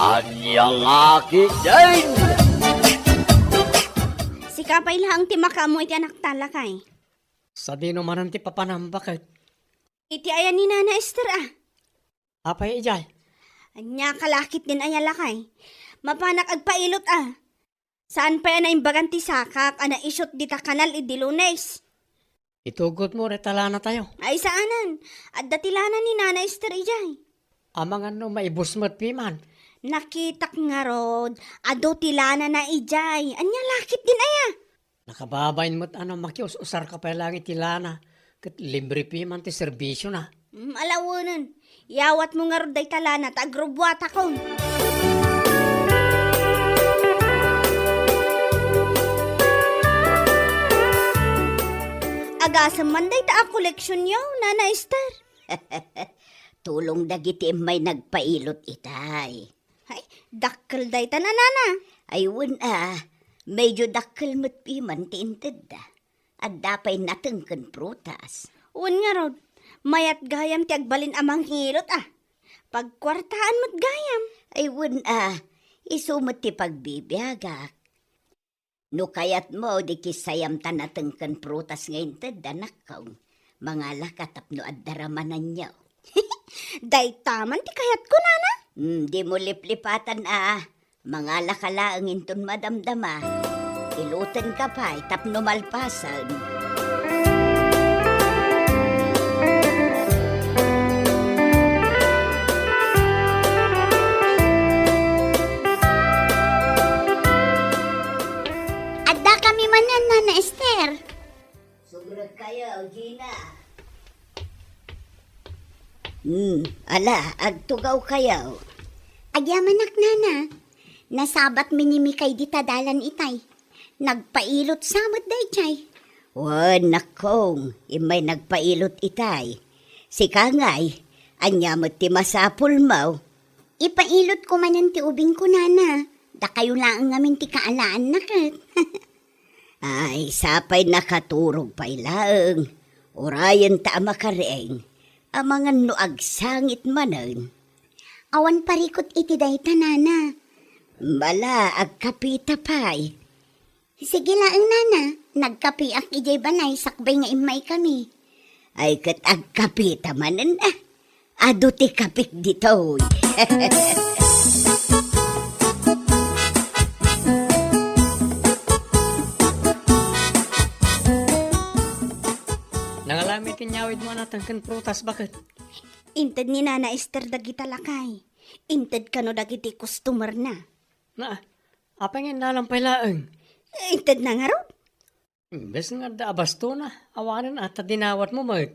Anyang aki din! Si kapay lang ti makamo iti anak talakay. Sa di naman ang ti papanambakit. Iti ayan ni Nana Esther Apay ijay. Anya kalakit din aya lakay. Mapanak agpailot Saan pa yan na imbagan ti sakak ana isyot di ta kanal idi Lunes? Itugot mo retala na tayo. Ay saanan? At datilana ni Nana Esther ijay. Amang ano maibus mo't piman. Nakitak nga rod. Ado tilana na ijay. Anya lakit din aya. Nakababayin mo't ano makius-usar ka pa lang itilana. Kat libre piman ti serbisyo na. Alawanan. Yawat mo nga rod day talana ta agrobwat ako. Agasam man day ta a koleksyon yaw, Nana Esther. Tulong dagiti may nagpailot itay. Ay, dakkel day ta na, Nana. Ayun medyo dakkel mo't piman ti inted da. At dapay natengken prutas. Un nga rod, mayat gayam ti agbalin amang hilot Pagkwartaan mo't gayam. Ayun isumot ti pagbibiyagak. No kayat mo di kisayam ta natengken prutas nga inted da nakaw. Mga lakatap no at daramanan niyo. Day taman ti kayat ko, Nana. Di mo liplipatan Mga lakalaang inton madamdama. Iluten ka pa, tapno malpasan. Adda kami manan, Nana Esther. Sugrad kayo, Gina. Agtugaw kayo. Agyamanak, Nana. Nasabat minimikay di tadalan itay. Nagpailot samot day chay. Nakong, imay nagpailot itay. Si Kangay, anyamot ti masapul mo. Ipailot ko manan ti ubing ko, Nana. Da kayo lang ngamin ti kaalaan nakat. Ay, sapay nakaturog pa'y laeng. Orayan ta makareng. Amangan no agsangit manen. Awan parikot iti day ta, Nana. Bala, agkapita pa'y. Sige laang, Nana. Nagkapiak ijay banay sakbay nga imay kami. Ay kat agkapita manen Ado ti kapik dito. Nangalami tinyawid mo natangkan prutas bakit? Inted ni Nana Esther dagita lakay. Inted kano dagiti customer na. Na, apay nga nalampay laeng. Inted na nga rod. Bes nga da abasto na. Awanan at dinawat mo mat.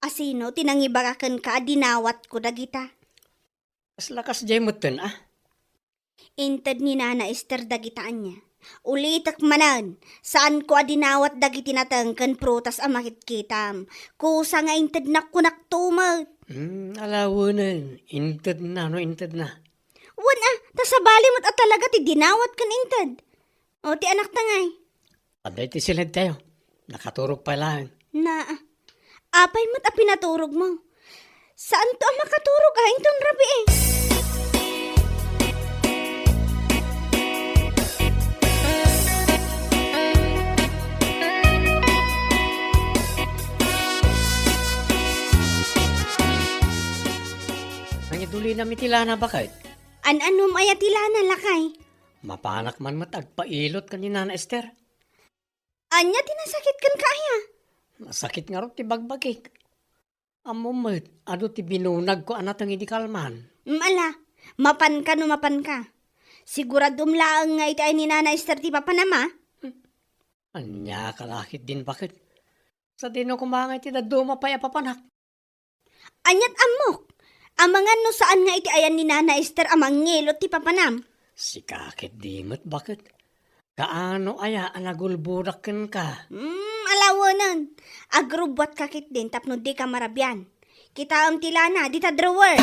Asino tinangibagakan ka dinawat ko dagita. As lakas jay mo ten Inted ni Nana Esther dagitaan niya. Ulitak manan, saan ko adinawat dagiti natangkan prutas ang makitkitam. Kusa nga inted na kunak tumat. Alawanan. Inted na, no inted na. Tasabali mo't at talaga ti dinawat kan inted. O ti anak tangay. Aday ti silid tayo. Nakaturog pa lang. Apay mo't pinaturog mo. Saan to ang makaturog intong rabi Ang iduli na mitilana bakit? An-anom ayatilana lakay. Mapanak man matagpailot ka ni Nana Esther. Anya tinasakit kan kaya. Masakit nga ro ti bagbagik. Amumat, ado ti binunag ko anatang hindi kalman. Mapan ka no mapan ka. Siguradum laang nga iti ay ni Nana Esther ti papanama. Anya kalakit din bakit? Sa dino kumangay ti daduma pa papanak. Anyat amok. Amangan no saan nga iti ayan ni Nana Esther amang ngilot ti papanam. Si kakit dimot bakit? Kaano aya anagulburaken ka? Alawanan. Agrubwat kakit din tapno di ka marabyan. Kita ang tilana, di ta drawer.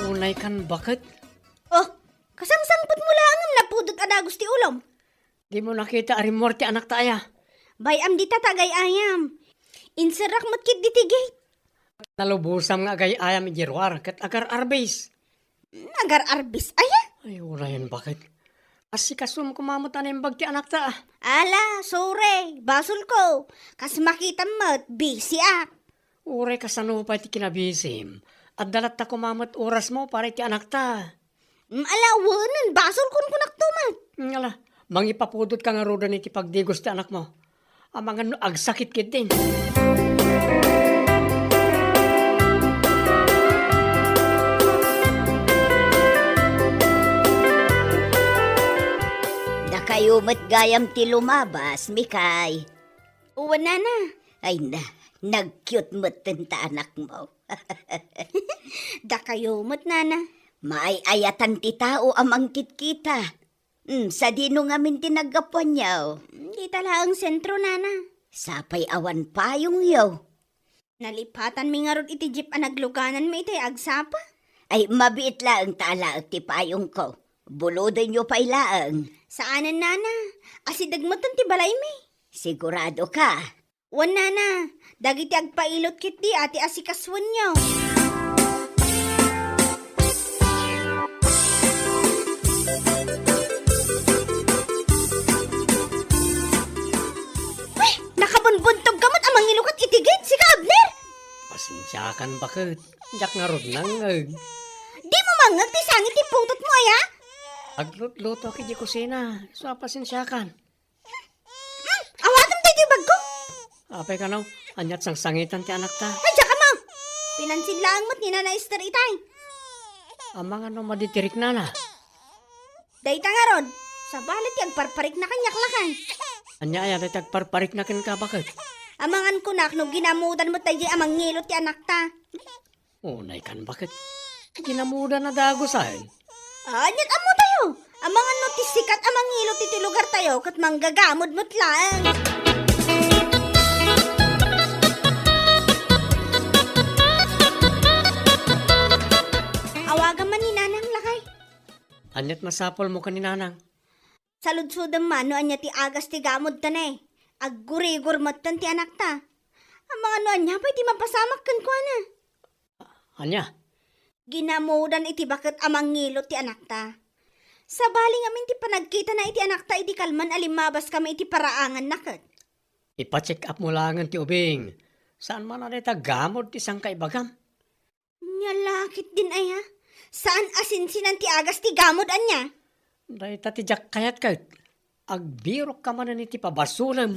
Unay kan bakit? Oh, kasangsangpot mo lang ang napudot adagos ti ulom. Di mo nakita arimor ti anak taaya. Bayam di ta tagay ayam. Inserak mo't kit di ti gate. Nalubusam nga gay ayam ijerwar kat agar arbis. Agar arbis, aya? Ay, urayan bakit? Asikasum kumamot ang bagti anak ta. Ala, sorry, basol ko. Kas makita mo't busy Uray kasano pa iti kinabisim. At dalat ta kumamot oras mo para iti anak ta. Ala, wanan, basol kun kunak tumat. Ngala, mangipapudot ka nga roda iti pagdigos ti anak mo. Amangan no agsakit kit din. Da kayo mat gayam ti lumabas, Mikay. Uwan na. Ay na, nag-cute mo't ta anak mo. Da kayo mo't nana. May ayatan ti tao amang kitkita. Sa dino ngamin tinagapuan yaw. Di tala ang sentro nana. Sapay awan payong yaw. Nalipatan mi nga ron iti jeep ang nagluganan mi iti agsapa. Ay mabiit laang tala ti payong ko. Bulodan nyo pa ilaang. Saanan nana? Asidag mo ti balay mi. Sigurado ka. Wan nana, dagiti agpailot kit di ati asikaswan nyo. Uy, nakabunbuntog kamot amang ilukat itigid, si ka Abner. Pasensyakan bakit? Jak nga rod nang Di mo mangag ti sangit ti putot mo aya. aglut-luto ki di kusina. So pasensyakan. Awatam tayo ti bag ko. Apay ka naw, anyat sang sangitan ti anak ta. Ay, ka mo. Pinansin lang mo't ni Nana Esther itay. Amang ano maditirik na na. Dayta nga ron, sa balit yung parparik na kanyaklakan. Anya ay tagparparik na kin ka bakit? Amangan kunak no ginamudan mo tayo amang ngilot ti anak ta. Unay kan bakit? Ginamuda na dagosan. Anyat amo tayo. Amangan no ti sikat amang ngilot ti lugar tayo kat manggagamod mo't lang. Awagan man ni Nanang lakay. Anyat masapol mo kaninanang. Saludsudang mano anya ti agas ti gamod ta na eh. Aggurigor matan ti anak ta. Ang mga ano anya pa iti mapasamak kan kwa na. Anya? Ginamudan iti bakit amang ngilot ti anak ta. Sa baling amin ti panagkita na iti anak ta iti kalman alimabas kami iti paraangan nakat. Ipa-check up mo langan ti ubing. Saan man na gamod ti sang kaibagam? Nyalakit din ay ha. Saan asinsinan ti agas ti gamod anya? Day tatijak kayat kayat. Agbirok ka man iti pabasulam.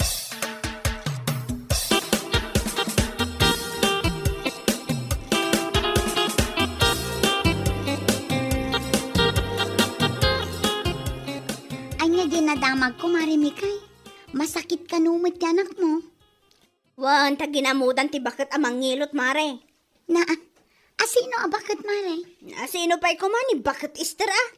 Anya ginadamag ko, Marimikay. Masakit ka numit ti anak mo. Wan, ta ginamudan ti bakit amang ngilot mare. Na, asino bakit, Mare? Sino pa'y kumani bakit Esther ah?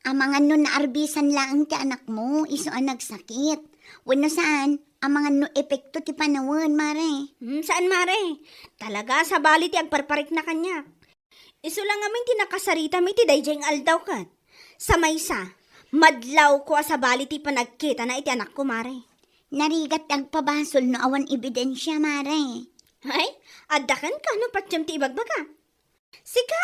Amangan no naarbisan lang ti anak mo, iso ang nagsakit. Wano saan, amangan no epekto ti panawan, Mare. Saan mare? Talaga sa bali ti agparparik na kanya. Iso lang amin ti nakasarita mi ti dayjeng aldaw kat. Sa maysa, madlaw ko sa bali ti panagkita na iti anak ko mare. Narigat agpabasol no awan ebidensya, Mare. Ay, adakan ka no patyam ti ibagbaga. Sika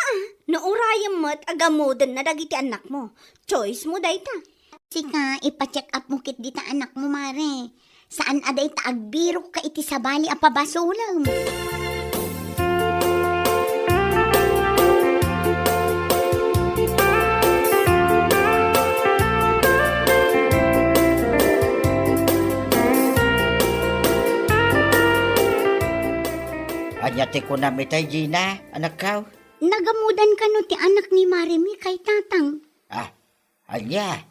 no urayam mo't agamudan na dagiti anak mo. Choice mo dayta. Sika, ipacheck up mo kit dita anak mo, Mare. Saan aday ta agbiro ka iti sabali a pabasulam. Anyate ko na mitay, Gina, anak ka. Nagamudan ka no ti anak ni Marimi kay tatang. Anya.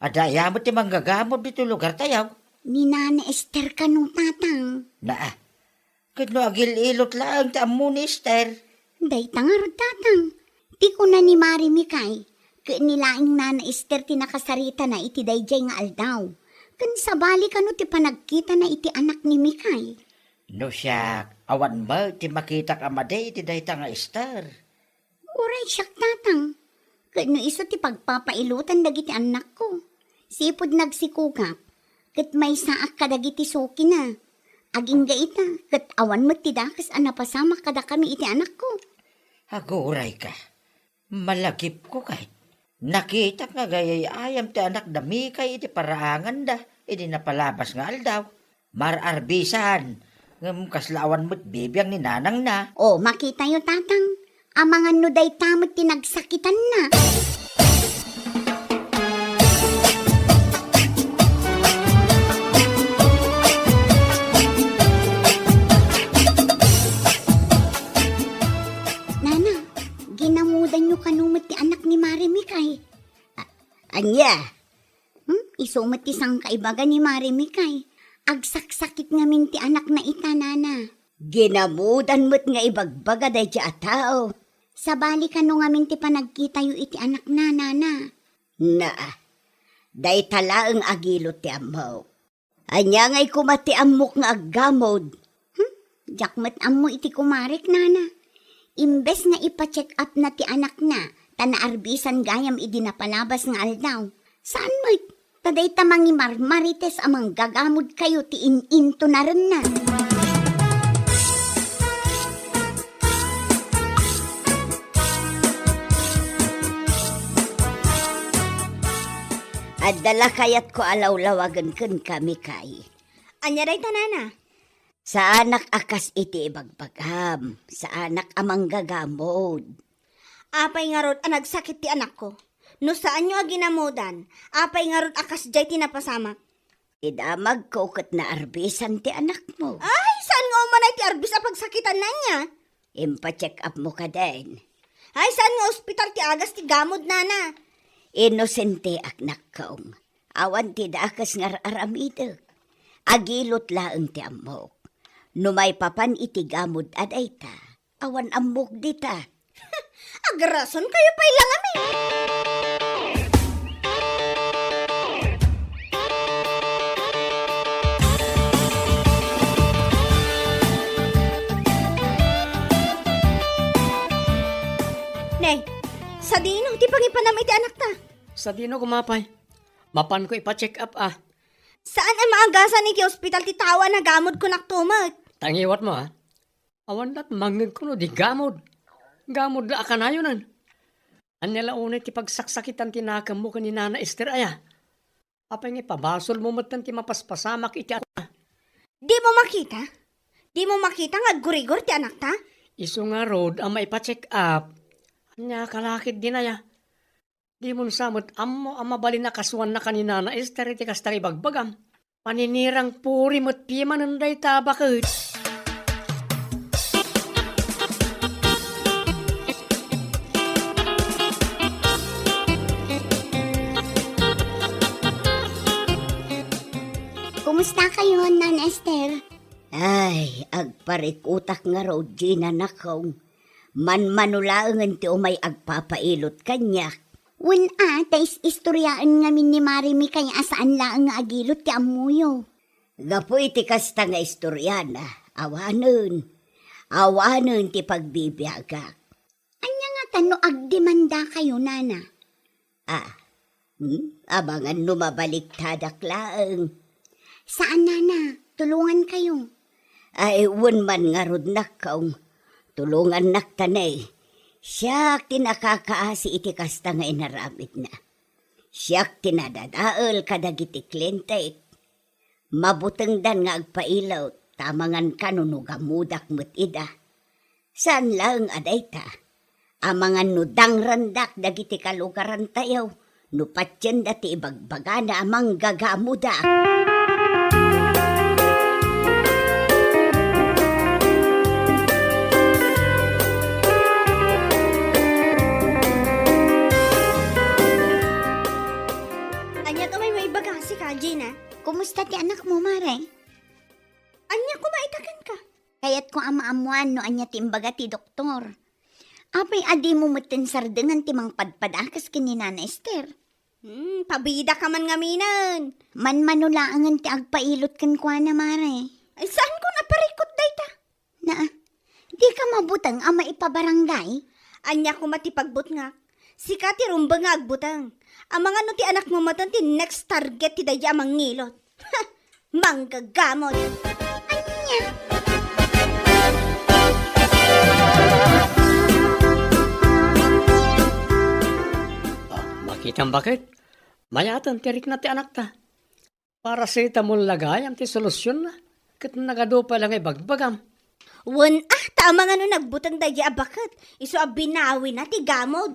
Adaya mo ti manggagamod dito lugar tayaw. Ni Nana Esther ka no tatang. Kano agil ilot lang ti amo ni Esther. Day tangarod tatang. Ti ko na ni Marimi kay. Nilaing Nana Esther ti nakasarita na iti dayjay nga aldaw. Kan sabali ka no ti panagkita na iti anak ni Mikay. No siya, awan mo ti makita ka maday ti dayta nga Esther. Uray siyak tatang. Kano iso ti pagpapailutan dagiti anak ko. Sipod nagsikugap. Kat may saak ka dagiti suki na. Aging gaita, kat awan mo ti dakas anapasama kada kami iti anak ko. Aguray ka. Malagip ko kahit. Nakita nga gayay ayam ti anak dami kay iti paraangan da. Idi napalabas nga aldaw. Mararbisan. Ngam kaslawan mo't bibiyang ni nanang na. O, makita yo tatang. Amangan no day tamot tinagsakitan na. Nana, ginamudan nyo kanumot ti anak ni Mari Mikay. Anya? Isumat ti sang kaibaga ni Mari Mikay. Agsaksakit ngamin ti anak na ita, Nana. Ginamudan mo't nga ibagbaga day ti atao. Sabali ka no ngamin ti panagkita yu iti anak na, Nana. Na, day talaang agilot ti amaw. Anya nga'y kumati amok nga aggamod. Jakmat ammo iti kumarik, Nana. Imbes nga ipa-check up na ti anak na, tanaarbisan gayam idi napalabas nga aldaw. Saan mo't? Taday tamangi marmarites amang gagamod kayo ti in-into na rin na. At dala kayat ko alawlawagan kun kami kay. Anya day tanana. Sa anak akas iti ibagbagam, sa anak amang gagamod. Apay nga rod nagsakit ti anak ko. No saan nyo ginamudan, apay nga rod akas jay tinapasamak. Idamag ko kat na arbisan ti anak mo. Ay, saan nga umanay ti arbis a pagsakitan na niya? Impa-check up mo ka din. Ay, saan nga ospital ti agas ti gamod, Nana? Inosente aknak kaong. Awan ti dakas nga aramidek. Agilot laeng ti amok. Numay papan iti gamod aday ta. Awan amok dita. Agrason kayo pa'y lang amin. Nay, sa dino, ti pangipanam iti anak ta. Sa dino kumapay. Mapan ko ipa-check up ah. Saan ay maagasan iti ospital ti tawa na gamod ko naktumat? Tangiwat mo ah. Awan dat mangag ko no di gamod. Gamod la akanayonan. Anyala unay ti pagsaksakitan tinakam mo ni Nana Esther aya. Apay nga pabasol mo matan ti mapaspasamak iti ako. Di mo makita? Di mo makita nga gurigor ti anak ta? Iso nga road ang maipa-check up. Anya kalakit din aya. Di mo samot ammo ang mabali na kasuan na kanina na Esther iti kastari bagbagam. Paninirang puri mo't piman day tabakit. Kumusta kayo, Nan Esther? Ay, agparikutak nga raw, Gina nakaw. Manmanulaangan ti umay agpapailot kanya. Tais istoryaan ngamin ni Marimi kaya asaan laang nga agilot ti amuyo. Gapoy ti kasta nga istoryana, awanon. Awanon ti pagbibiyaga. Anya nga tano agdemanda kayo, Nana? Abangan lumabalik tadak laang. Saan, Nana? Tulungan kayo. Ay, man nga rod nakaw. Tulungan naktanay. Siyak tinakakaasi iti kasta nga inaramid na. Siyak tinadadaal kadagiti klentek. Mabuteng dan nga agpailaw, tamangan kanunugamudak mo't ida. Saan lang aday ta? Amangan nudang randak dagiti kalugaran tayaw, nupatyan dati ibagbaga na amang gagamudak. Gina, Kumusta ti anak mo, Mare? anya kumaitakan ka? Kayat ko amaamuan no anya ti imbaga ti doktor. Apay adi mo mutin sardengan ti mang padpadakas kini Nana Esther. Pabida ka man ngaminan. Manmanulaangan ti agpailot kan kwa na, Mare. Ay, saan ko naparikot day ta? Na, di ka mabutang ama ipabarangay? Anya ko matipagbut nga. Sika ti rumba nga agbutang. Ang mga no ti anak mo matan ti next target ti daya amang ngilot. Manggagamot. Anya, niya. Makitang bakit? Mayatan tirik na ti anak ta. Para sa itamol lagay, ang ti solusyon na. Kat nagado pa lang ay bagbagam. Tama nga no nagbutang daya abakat. Iso abinawi na ti gamod.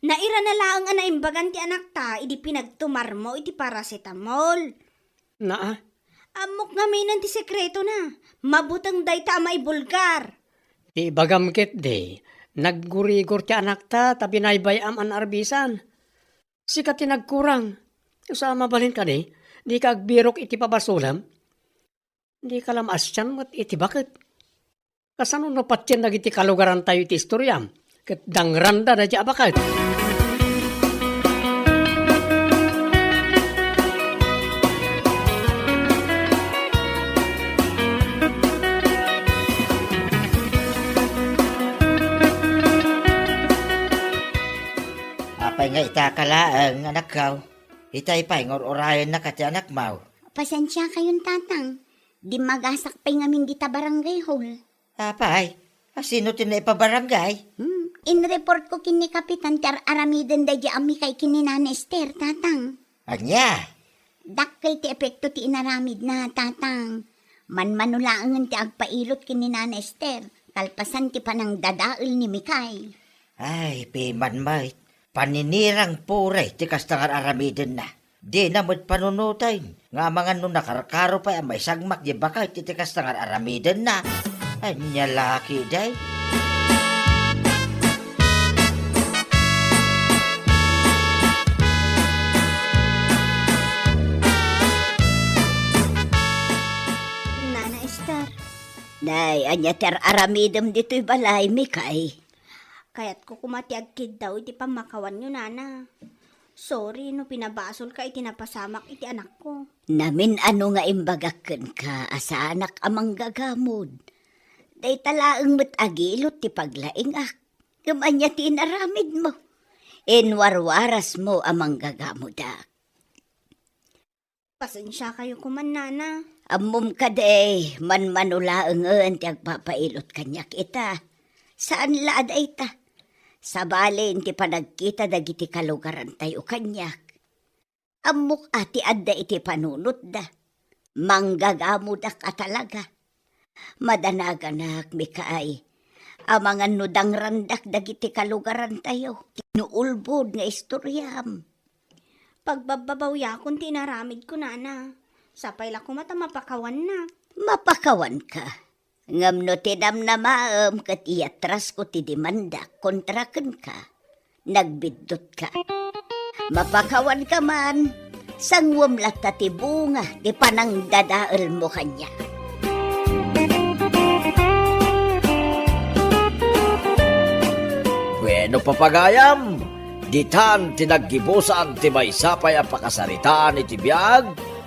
Naira na lang nga naimbagan ti anak ta, idi pinagtumar mo, iti paracetamol. Na, Amok nga may ti sekreto na. Mabutang day ta may bulgar. ti bagam ket de. Naggurigor ti anak ta, tabi naibayam an arbisan. Sikat ti nagkurang. Usama balin ka de, di ka agbirok iti pabasulam. Di ka lamas tiyan mo't iti bakit. Kasano no patyan nagiti kalugaran tayo iti istoryam. Ket dangranda na di abakit. Apay nga itakalaang anak kaw. Itay pa'y ngor-orayan na kati anak mau. Pasensya kayong tatang. Di magasak pa'y ngamin di ta barangay hall. Apay, sino tinaipabarangay? In-report ko kini Kapitan Ter Aramiden da di ami kay kini Nana Esther, tatang. Anya, Dakkel ti epekto ti inaramid na, tatang. Manmanulaangan ti agpailot kini Nana Esther. Kalpasan ti panang dadael ni Mikay. ay, piman may. Paninirang puray, ti kastangar aramiden na. Di na mo't panunutay. Nga mga nung nakarkaro pa, may sagmak di bakay, ti kastangar aramiden na. Anya laki day. Nana Esther, Nay, anya Ter Aramidem dito'y balay, Mikay. kayat ko kumatiag kid daw iti pamakawan nyo, Nana. Sorry no pinabasol ka iti napasamak iti anak ko. Namin ano nga imbagaken ka, asa anak amang gagamod. Day talaang agilot ti paglaing ak. Gamanya ti inaramid mo. Inwarwaras mo amang gagamod ak. Pasensya kayo kuman, Nana. Amom ka day, manmanulaangan ti agpapailot kanyak ita. Saan laad ay ta? Sa balin ti panagkita dagiti kalugaran tayo kanyak. Amok ati adda iti panunot da. Manggagamod ak talaga. Madanaganak, Mikay. Amangan nudang randak dagiti kalugaran tayo. Tinuulbod nga istoryam. Pagbababawya kung tinaramid ko, Nana. Sapay la ko mata mapakawan na. Mapakawan ka. Ngam no tinam na maam kat iatras ko ti demanda kontraken ka. Nagbidot ka. Mapakawan ka man. Sangwam lata ti bunga di panang dadael mo kanya. Bueno papagayam, ditan tinaggibusan ti may sapay ang pakasaritaan iti biyag,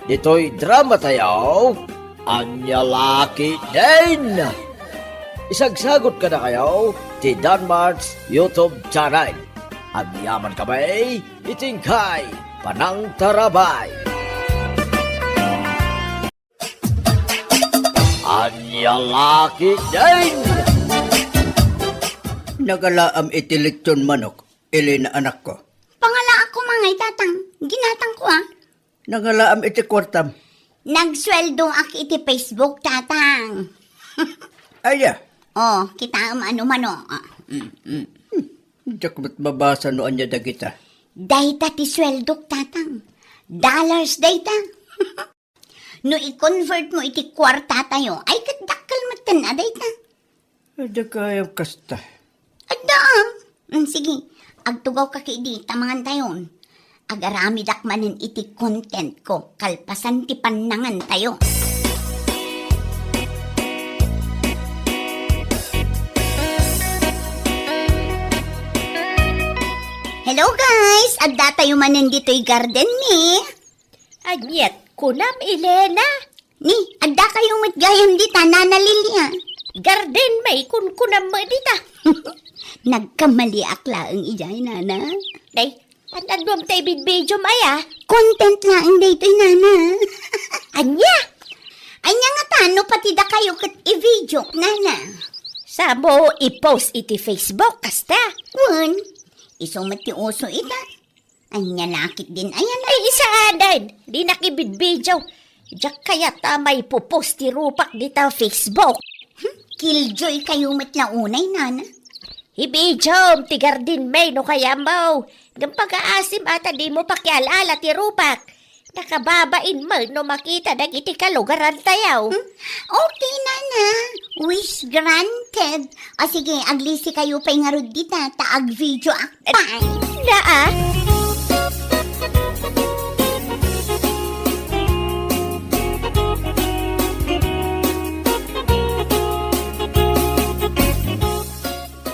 dito'y drama tayo, anya laki din. Isagsagot ka na kayo, ti Danmar's YouTube channel. Agyaman kamay, itingkay, panang tarabay. Anya laki din. Nagalaam iti lechon manok, ili na anak ko. Pangala ako mangay tatang. Ginatang ko Nagalaam iti kwartam. Nagsweldo ak iti Facebook tatang. Aya, Oh, kita ano mano. jak mat babasa no anya dagita. Dayta ti sweldo tatang. Dollars dayta. No i-convert mo iti kwarta tayo, ay kadakal matan na dayta. Ada kayang kasta. Adda. Sige, agtugaw ka kay di, tamangan tayon. Agarami dakmanin iti content ko, kalpasan ti panangan tayo. Hello guys! Adda tayo manin dito'y garden ni. Anyet, kunam Elena. Ni, adda kayo matgayam di Nana Lilia. Garden may kunam mo dita. Nagkamali akla ang ijay, Nana. Day, anadwam tayo video maya. Content lang dito'y, Nana. Anya, Anya nga tano pati da kayo kat i-video nana. Sa mo i-post iti Facebook, kasta. Wan, isumat ti uso ita. Anya lakit din ayan. Ay, isa adan. Di nakibidbidyo. Diyak kaya tamay pupost ti rupak dita Facebook. Killjoy kayo matla unay nana. Ibidyo, ti Garden May no kaya mo. Ng pag-aasim ata di mo pakialala ti rupak. Nakababain mo no makita na iti kalugaran tayaw. Okay nana, wish granted. O sige, aglisi kayo pa'y nga rod dita, taag video akpay. Naa?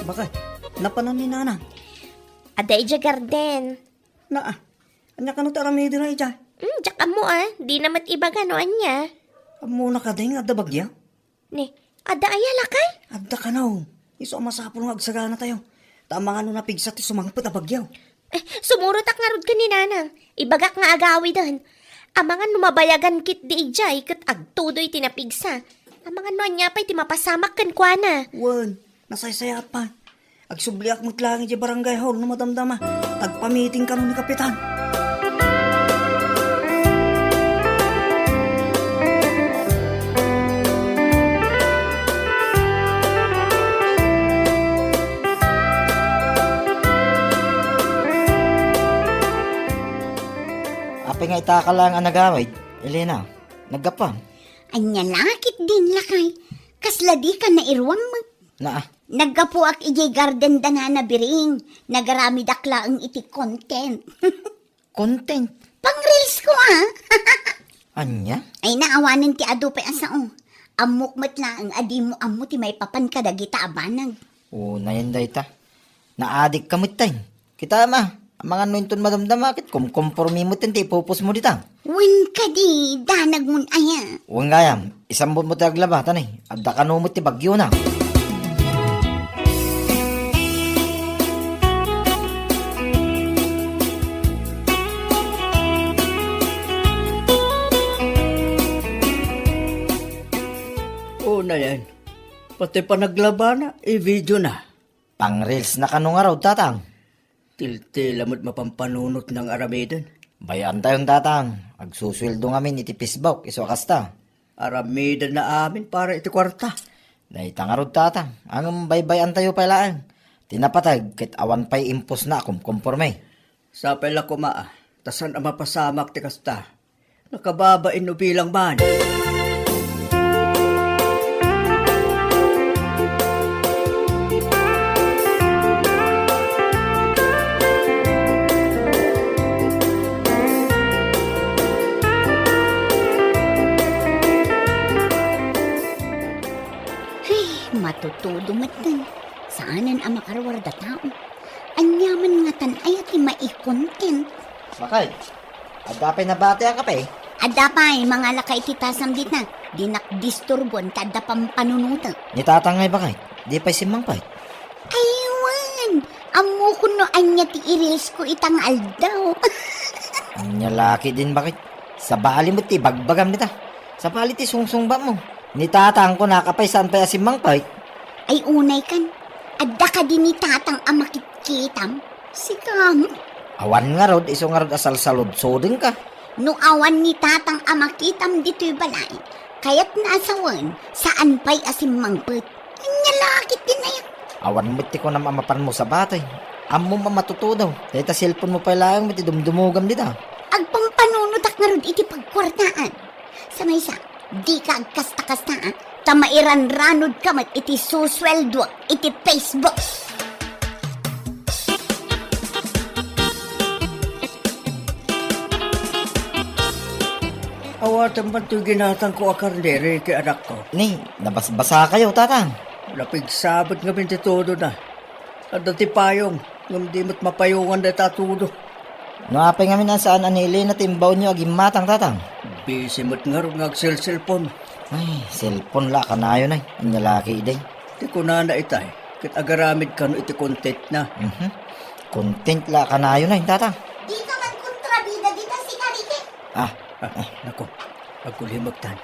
Bakit? Napanan ni Nana. Aday dya Garden. Na, anya ka no taramido na ija. Diyak mo di naman iba ganoan niya. Muna ka din, adda bagya. Ni, ada ayala kay? Adda ka na, iso masapol nga agsagana tayo. Tama nga no napigsat ti sumangpot a bagyaw. Sumurot ak nga rod ka ni Nanang. Ibagak nga agawi dan. Amangan numabayagan kit di ijay kat agtudoy tinapigsa. Amangan no anya pa'y timapasamak kan kwa na. Wan, nasaysayat pa. Agsubliak mo't lang iti barangay hall no madamdama. Agpamiting ka no ni Kapitan. Apay nga itaka lang ang nagawid. Elena, naggapan. Anya lakit din lakay. Kasla di ka na irwang mo. Na, Naggapuak ijay garden da na biring. Nagarami dakla ang iti content. content. Pang-reels ko Anya? Ay naawanan ti ado pa asao. Amok matla ang adi mo amo ti may papan kadagita abanag. O, nayanday ta. Naadik kamit tayo. Kita ma, ang mga nuinton madamdama, kit kumkompormi mo tinti, pupus mo ditang. Win ka di, danag mun aya. Huwag ngayam, isambot mo tayo aglabatan eh. Adda ka numot ti bagyo na. Na yan. Pati pa naglaba na, i-video na. Pang-reels na kanong araw, tatang. Tiltil amot mapampanunot ng aramidan. Bayan tayong tatang. Agsusweldo ngamin iti Facebook, iso kasta. Aramidan na amin para iti kwarta. Naitang arod tatang. Ang baybayan tayo pailaan. Tinapatag, kit awan pa'y impos na kumkomporme. Sa pala kumaa, tasan ang mapasamak ti kasta. Nakababain no bilang man. Matutudo matan. Saanan ang makarawar da tao? Anyaman nga tan ay ati mai-content. Bakit? Adapay na bate ang kape. Adapay, mga lakay titasam dit na. Di nakdisturbon kada pampanunuta. Ni tatang ngay bakit? Di pa'y simangpay. Aywan! Amo ko no anya ti i-reels ko itang aldaw. Anya laki din bakit? Sa bali mo ti bagbagam nita. Sa bali ti sungsung ba mo? Ni tatang ko nakapay saan pa'y asimangpay. Ay unay kan. Adda ka din ni tatang amakitkitam. Sikam. Awan nga rod, iso nga rod asal salod-sodin ka. No awan ni tatang amakitam dito'y balay. Kaya't naasawan, saan pa'y asimangpet. Anya lakit din na yan. Awan mo ti ko na mamapan mo sa batay. Amo mamatuto daw. Dahil ta cellphone mo pa'y lang, mati dumdumugam dita. Agpampanunod ak nga rod iti pagkwartaan. Sa may sa, di ka agkasta-kastaan. Tamairan ranod ka mat iti susweldo iti Facebook. Awatan ba ito ginatang ko akarnere kay anak ko? Ni, nabasbasa kayo, tatang. Napigsabot nga todo na. At dati payong, ngam di mo't mapayungan na tatudo. Noapay nga minasaan anili na timbaw nyo aging matang, tatang. Busy mo't nga rin cellphone. Ay, cellphone la, kanayo na. Ang lalaki day. Di ko na itay, kit agaramid ka no iti content na. Content la, kanayo na, tatang. Di ka man kontrabida dita si Karike. Ah, Nako, agkulimagtan.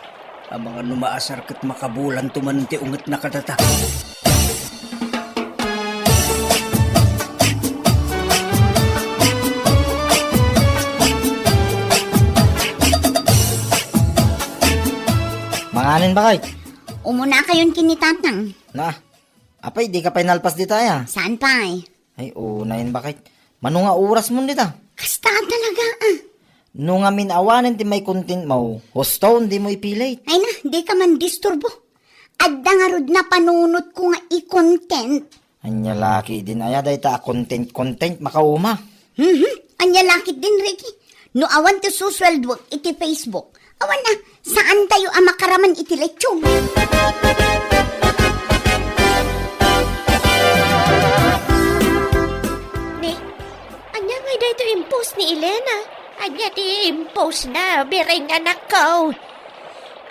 Ang mga numaasar kat makabulan tuman ti unget na katata. Manganin ba kay? Umuna kayon kinitatang. Na, apay, di ka pa inalpas dito ya. Saan pa eh? Ay, unayin ba kay? Mano nga oras mo dita? Kasta talaga ah. No nga minawanin ti may content mo, husto, hindi mo ipilit. Ay na, di ka man disturbo. Adda nga rod na panunot ko nga i-content. Anya laki din, aya day ta content, makauma. Anya lakit din, Ricky. No awan ti susweldo iti Facebook. Awan na, saan tayo ang makaraman iti lechong? Ni, anya nga dito impose ni Elena. Anya di impose na, biring anak ko.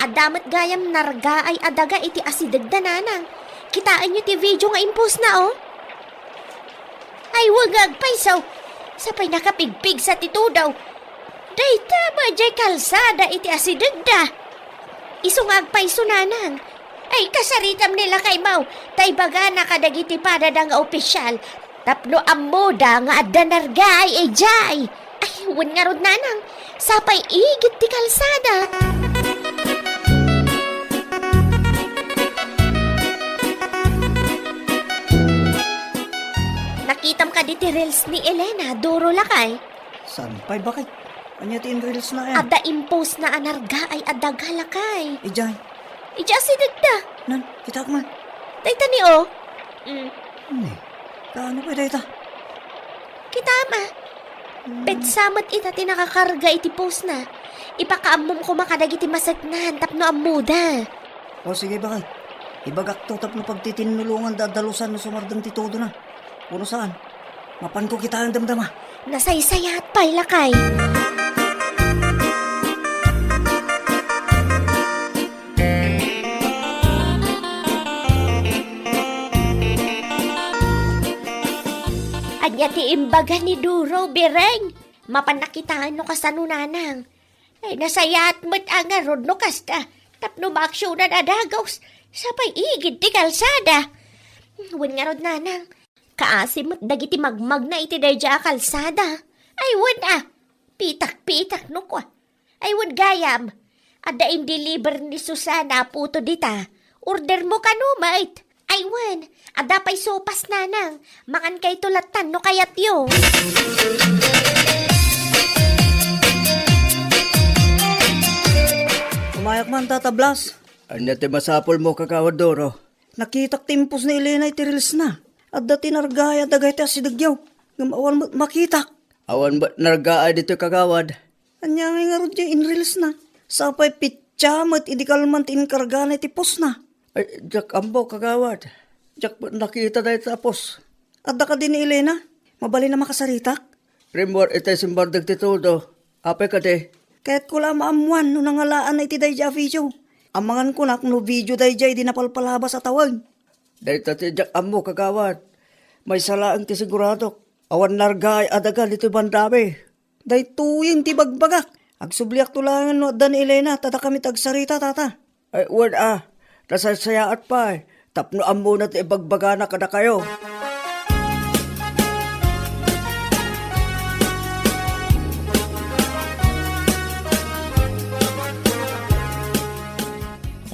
Adamat gayam narga ay adaga iti asidag dananang. Kitaan nyo ti video nga impose na oh. Ay wagag paisaw. Sapay nakapigpig sa titudaw. Dayta ba jay kalsada iti asidag da. Isungag paiso nanang. Ay kasaritam nila kay Mau. Tay baga nakadagiti padada nga opisyal. Tapno amoda nga adda narga ay jay. Ay wan nga rod nanang. Sapay igit ti kalsada. Nakitam ka di ti reels ni Elena, duro lakay. Saan pa'y bakit? Anya ti reels na yan? Ada impose na anarga ay adaga lakay. Ijay, Ija si dagda. nan, kita ka man. Dayta ni o. Kaano pa dayta? Kita ma. Petsamat ita ti nakakarga iti post na. Ipakaamom ko makadag iti masagnan tapno amuda. O sige bakit? Ibagak to tapno pagtitinulungan dadalusan no sumardang titudo na. Puno saan? Mapan ko kita ang damdama. Nasaysayat pa'y lakay. Anya ti imbaga ni Duro, bireng. Mapanakitaan no kasanunanang. Ay nasayat mo't angarod no kasta. Tapno maaksyonan adagaws. Sapay igid ti kalsada. Wan nga rod nanang. Kaasim mo't dagiti magmag na iti dayja a kalsada. Ay wan ah. Pitak-pitak no kwa. Ay wan gayam. Ada in-deliver ni Susana puto dita. Order mo kanu mait. Ay wan. Ada pa'y sopas nanang. Makan kay tulatan no kayat yo. Umayak man tatablas. Anya ti masapol mo kakawad Doro. Nakitak timpos ni Elena iti reels na. At dati nargaya dagay ti asidagyaw. Ngamawan mo makitak. Awan ba nargaya dito kakawad? Anya nga rod in reels na. Sapay pitya mo't idikalman ti inkarga na iti pos na. Ay, jak ambo kakawad. Jak nakita dahil tapos. At da ka din ni Elena. Mabali na makasaritak. Rimor itay simbardag titudo. Apay ka de. Kahit ko lang maamuan no nangalaan na iti dayja video. Amangan ko na no video dayja di napalpalabas sa tawag. Dahil tatidyak amo kagawad. May salaang ti sigurado. Awan nargay adagal ito bandami. Dahil tuying ti bagbagak. Agsubliak tulangan no dan Elena tata kami tagsarita tata. Ay word ah. Nasasayaat pa eh. Tapno amo na ti ibagbaga na kada kayo.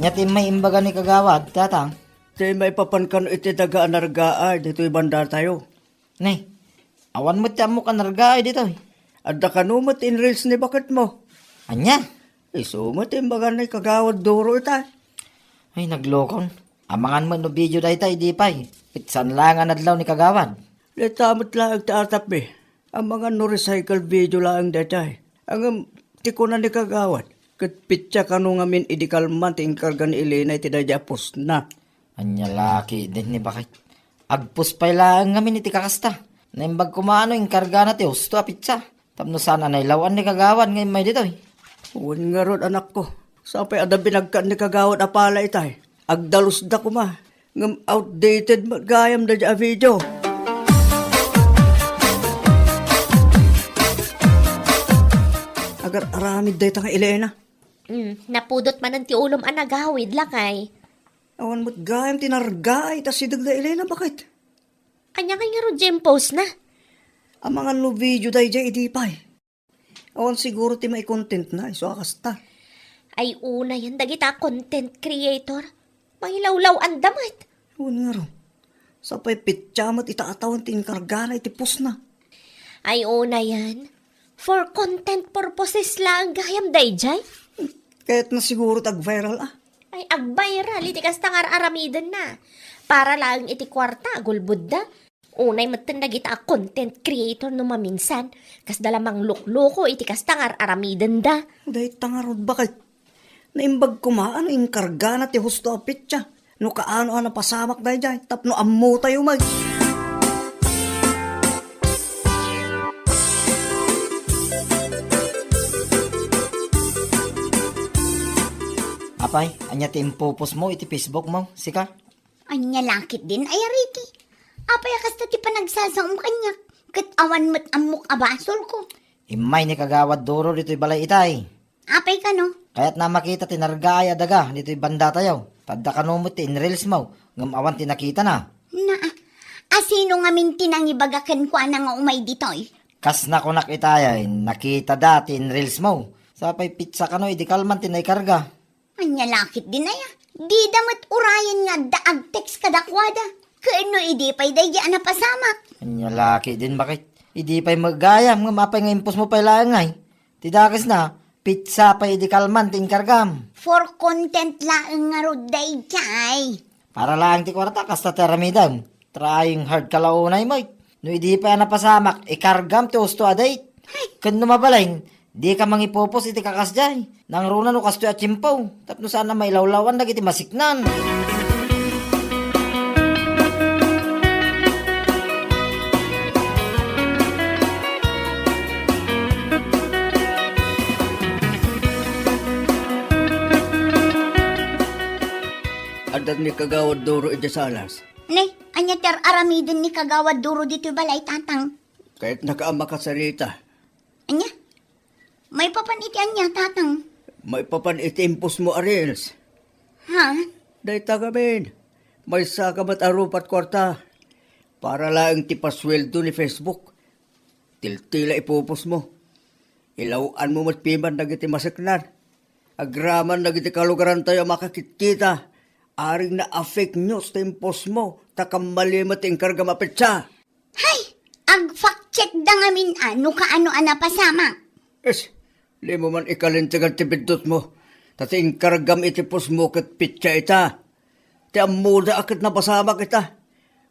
Nya ti may imbaga ni kagawad, tatang. Di may papankan iti daga anargaan dito ibandar tayo. Nay, awan mo ti amo ka nargaay dito. Adda kanumot in reels ni bakit mo. Anya? Isumot imbaga ni kagawad Doro ita. Ay, naglokon. Amangan mo no video day tay di pay. Pitsan lang ang adlaw ni kagawad. Letamot lang ang taatap eh. Ang mga no recycle video lang datay. Ang tikunan ni kagawad. Kat pitya kanu ngamin idikalman ti inkarga ni Elena iti dayapos na. Anya laki din ni bakit. Agpus pay lang ngamin iti kakasta. Naimbag kumano yung karga na ti husto a pitsa. Tapno sana nailawan ni kagawad ngayon may dito. Uwan nga ron anak ko. Sapay ada binagkan ni kagawad apala itay. Agdalus da kuma. Ngam outdated magayam da dya video. Agar aramid day ta nga Elena. Napudot man ang ti ulom ang nagawid lakay. Awan mo't gayam tinargay, tas si Dagda Elena, bakit? Anya kay nga ro post na. Ang mga no video day jay idipay. Awan siguro ti may content na, iso akasta. Ay una yan dagita content creator. Mahilawlaw ang damat. Awan nga ro. Sapay pityamat itaatawang ti inkargana iti pus na. Ay una yan. For content purposes lang gayam dayjay. Kahit na siguro tag-viral ah. Ay agbayral iti kastangar aramidan na. Para lang iti kwarta gulbud da. Unay matin dagita content creator no maminsan. Kas dalamang lukloko iti kastangar aramidan da. Day tangarod bakit? Naimbag kumaan ang inkargana ti husto apit siya. No kaano ang napasamak day jay. Tapno ammo tayo mag. Apay, anya ti impupos mo iti Facebook mo, sika? Anya lakit din ay ariti. Apay kasta ti panagsasaom kanya. Kat awan mo't amok abasol ko. Imay ni kagawad duro dito'y balay itay. Apay ka no? Kaya't na makita tinargaya daga dito'y banda tayo. Tadda ka numot ti inreels mo, ngam awan tinakita na. Na, asino nga minti nang ibagakan ko na nga umay ditoy? Kas na kunak itay, nakita dati inreels mo. Sapay pizza ka no, idi kalman tinay karga. Anya lakit din ay di damat urayan nga daag text kadakwada. Kaano idi pa'y dayaan na pasamak. Anya laki din bakit? Idi pa'y magayam, nga mapay nga impos mo pa'y langay. Tidakas na, pizza pa'y idi kalman ting kargam. For content lang nga ro dayjay. Para lang ti kwarta, kasta teramidan. Trying hard kalaunay mo. No idi pa napasamak, ikargam ti usto aday. Kan numabalain, di ka mangipopos iti kakasjay. Nang runa no kasto at chimpaw. Tapno sana may lawlawan na iti masiknan. Adan ni kagawad duro iti salas. Ne, anya ter aramidin ni kagawad duro dito balay tatang. Kahit nakaama ka sarita. Anya? May papaniti anya tatang. May papan itimpos mo arils. Ha? Day tagamin. May sakamat arupat kwarta. Para lang ti pasweldo ni Facebook. Tiltila ipupos mo. Ilawaan mo matpiman nagiti masaknan. Agraman nagiti kalugaran tayo makakitkita. Aring na fake news timpos mo. Takamalimat yung karga mapitsa. Hay! Ag fact check da ngamin ano kaano ana pasama. Es, limo man ikalintigan ti bidot mo. Tating kargam itipos mo kat pitsa ita. Ti amuda akit na pasamak ita.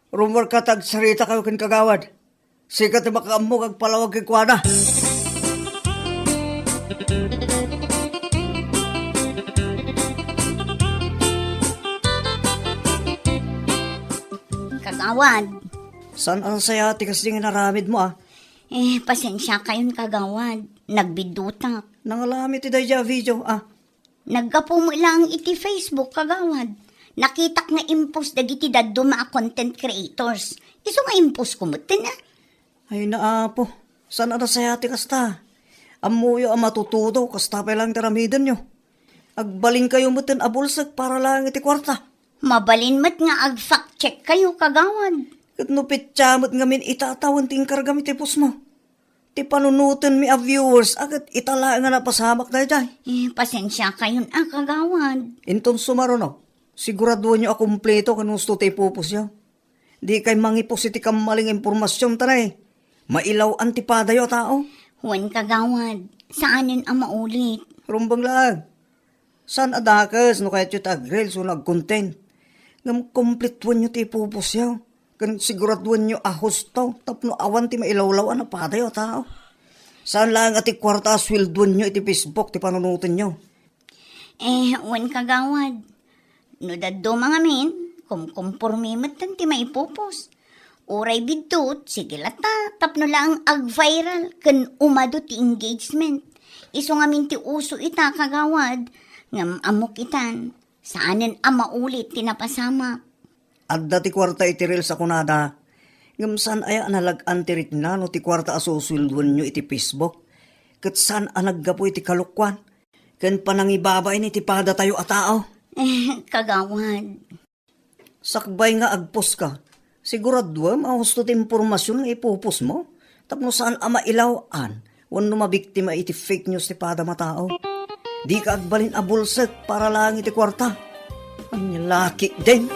Rumor ka tag sarita kayo kin kagawad. Sikat ti makaamu kag palawag kikwana. Kagawad. San ang sayati kasi nga naramid mo ah? Pasensya kayon kagawad. Nagbidutak. Nangalami ti dayja video ah. Naggapo mo lang iti Facebook kagawad. Nakitak nga impos dagiti daddo mga content creators. Iso nga impos kumutin na. Ay naapo. San ang sayati kasta? Amuyo ang matutudo kasta pa lang taramidan nyo. Agbaling kayo mutin abulsag para lang iti kwarta. Mabalin mat nga ag fact check kayo kagawad. Kat no pitsamot nga min itatawan ting kargam iti pus mo. Ti panunutan mi a viewers agad itala nga napasamak na dyan. Pasensya kayon kagawad. Inton sumaro no, siguraduhan nyo akumpleto kanusto ti pupus nyo. Di kay mangipos iti kamaling impormasyon tanay. Mailaw antipada yo tao. Huwag kagawad. Saanin ang maulit? Rumbang lang. San adakas no kahit yung tagrel so nag-content. Ngam kompletuan nyo ti pupus nyo. Kan siguraduhan nyo ahusto. Tapno awan ti mailawlaw na pada yo tao. Saan lang ati kwarta swelduan nyo iti Facebook ti panunutan nyo. Huwag kagawad. No daddo mga min, kumkumpormi matan ti maipupos. Uray bidot, sige lata, tapno lang ag-viral, kan umado ti engagement. Iso nga min ti uso ita kagawad, ngam amok itan, saanin ang maulit tinapasama. Adda ti kwarta iti reels ako nada. Ngam saan aya nalag-an ti ritna no ti kwarta asuswelduan nyo iti Facebook. Kat saan naggapo iti kalukwan. Kan panangibabay ni tipada tayo atao. Kagawad. Sakbay nga agpos ka. Sigurado mahusto ti impormasyon nga ipupos mo. Tapno saan ama ilawaan. Wano mabiktima iti fake news ti pada matao. Di ka agbalin abulset para lang iti kwarta. Ang laki din.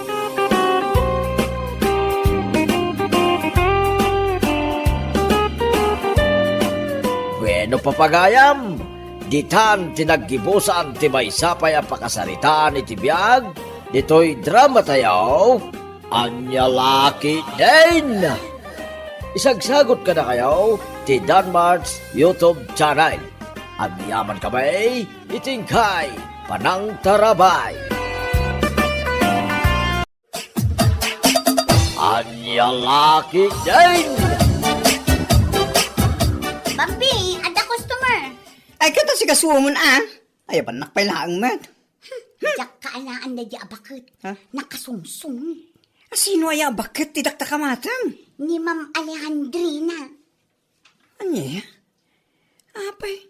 Bueno papagayam, ditan tinaggibusan ti maysapay a pakasaritaan iti biag, dito'y drama tayo, anya laki din. Isagsagot ka na kayo ti Danmarks YouTube channel. Ang yaman kamay, itingkay, panang tarabay. Anya laki din. Bambi, ada customer. Ay, kata si kasumon Ay, banak pa'y laang met. Jak kaalaan na di abakit. Ha? Nakasungsung. Sino ay bakit tidakta kamatang? Ni Ma'am Alejandrina. Anya? Apay,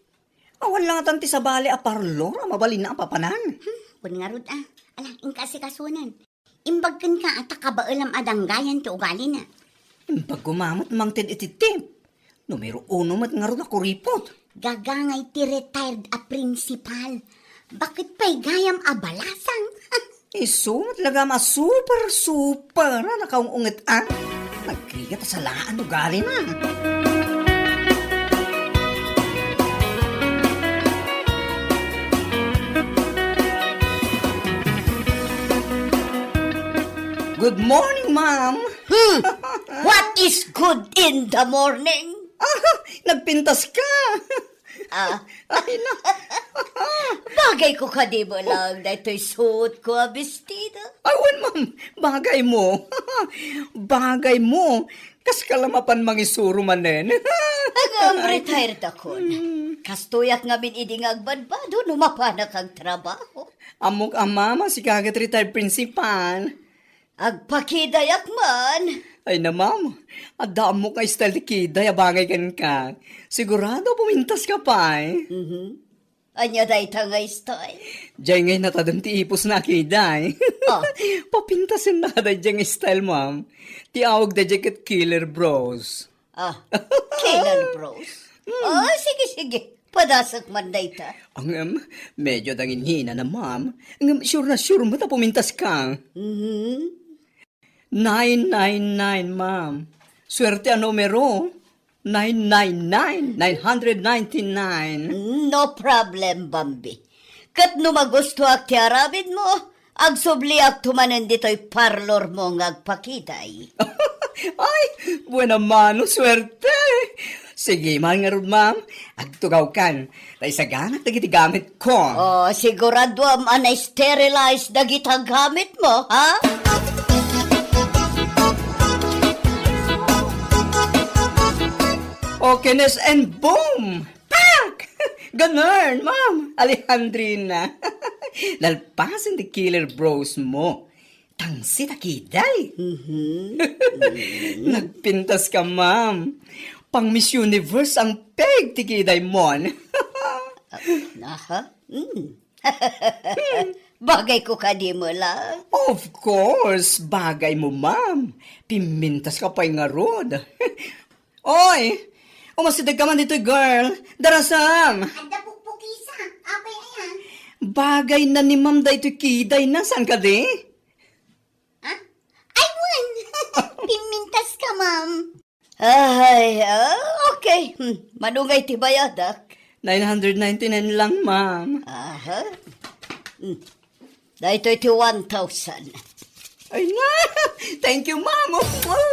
awan lang atanti sa bali a parlor, mabalin na ang papanan. Kun nga rod Ala, ingkasi kasunan. Imbagkan ka at kabaalam adanggayan ti ugali na. Pag gumamot mang tin ititip. Numero 1 mat nga ron ako ripot. Gagangay ti retired a principal. Bakit pa'y gayam abalasang? Iso, talaga super na nakaungungit Nagkrigat sa laan ugali na. Good morning, ma'am. What is good in the morning? Nagpintas ka. Ay na. Bagay ko ka di mo lang na ito'y suot ko a bestida. Awan, ma'am. Bagay mo. Bagay mo. Kas kalamapan mangisuro manen. Ang retired ako na. Kastuyak nga min iding agbadbado numapanak ang trabaho. Amok mama si kagat retired principal. Agpakidayak man. Ay na, ma'am. Adaan mo kay style ti kiday, abangay kan ka. Sigurado pumintas ka pa Anya day tangay style. Diyan ngay natadang ti ipos na kiday. Papintasin na kada diyan ngay style, ma'am. Ti awag da jacket killer bros. Kailan bros? Sige. Padasak man day ta. Ang medyo dangin hina na, ma'am. Ang sure mo ta pumintas ka. 999, ma'am. Swerte ang numero. 999. No problem, Bambi. Kat no magusto ak ti arabid mo, agsubli ak tumanen dito'y parlor mo ng agpakitay. Ay, buena mano, swerte. Sige, mahal nga ron, ma'am. Agtugaw kan. Tay sa ganat, dagiti gamit ko. Sigurado am anay-sterilize dagitang gamit mo, ha? Okayness and boom! Pak! Ganun, ma'am. Alejandrina. Lalpasin the killer bros mo. Tangsi na kiday. Nagpintas ka, ma'am. Pang Miss Universe ang peg ti kiday mon. Bagay ko ka di mo lang. Of course, bagay mo, ma'am. Pimintas ka pa'y nga rod. Oy! Umasidag ka man dito, girl. Darasam! Ada pupukisa. Abay ayan. Bagay na ni ma'am da ito kiday na. Saan ka di? Ay, wan! Pimintas ka, ma'am. Ay, okay. Manungay ti bayadak. 999 lang, ma'am. Dahito iti 1,000. Ay na! Thank you, ma'am.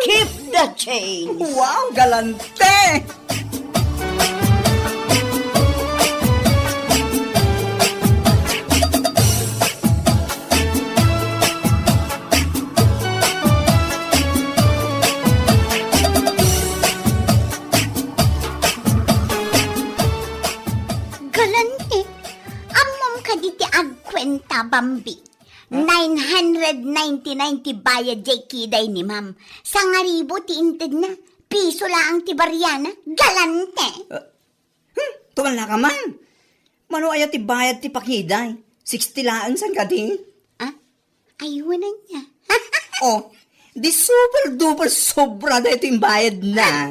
Keep the change. Wow, galante! Galante. Amom ka diti agkwenta, Bambi. 999 ti bayad jay kiday ni ma'am. Sangaribo ti inted na. Piso lang ti baryana. Galante. Tumala ka man. Mano ayat ti bayad ti pakiday? 60 laan san ka di? Ah, ayunan niya. Oh, di super duper sobra na ito yung bayad na.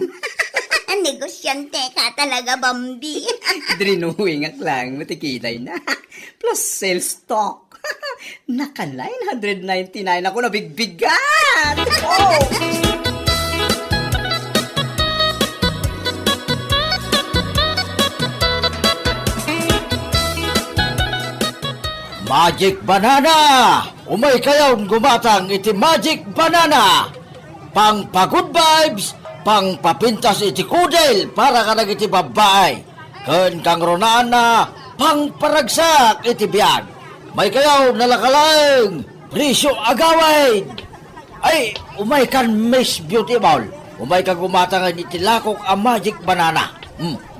Negosyante ka talaga, Bambi. Drinuwingak lang, matikitay na. Plus sales stock. Naka 999 ako na bigbigan. Oh! Magic Banana! Umay kayon gumatang iti Magic Banana! Pang pa-good vibes, pang papintas iti kudel para ka iti babae. Ken kang ronana, pang paragsak iti biyag. May kayaw nalakalang, presyo agaway. Ay, umay kan Miss Beautiful. Umay ka gumatang iti lakok ang Magic Banana.